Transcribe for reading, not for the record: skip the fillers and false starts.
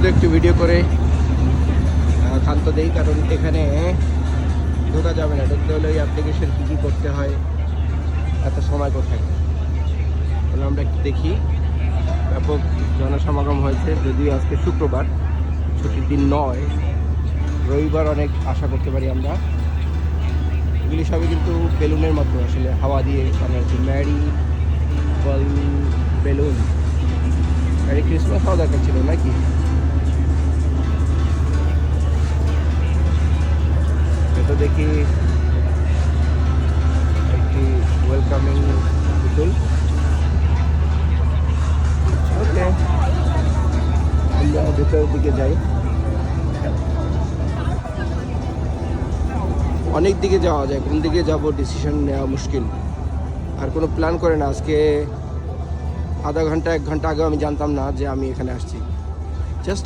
শুধু একটু ভিডিও করে ক্ষান্ত দেই, কারণ এখানে ঢোকা যাবে না। ঢুকতে হলে ওই অ্যাপ্লিকেশন কী কী করতে হয়, এত সময় কোথায়। তাহলে আমরা একটু দেখি। ব্যাপক জনসমাগম হয়েছে, যদিও আজকে শুক্রবার, ছুটির দিন নয়, রবিবার অনেক আশা করতে পারি আমরা। এগুলি সবই কিন্তু বেলুনের মতো, আসলে হাওয়া দিয়ে বানানো। Mary balloon. ম্যারি ক্রিসমাস হওয়া দরকার ছিল নাকি? এটা দেখি একটি ওয়েলকামিং পুতুল। ওকে, আমরা ভেতরের দিকে যাই। অনেক দিকে যাওয়া যায়, কোন দিকে যাব ডিসিশন নেওয়া মুশকিল। আর কোনো প্ল্যান করে না। আজকে আধা ঘন্টা 1 ঘন্টা আগেও আমি জানতাম না যে আমি এখানে আসছি।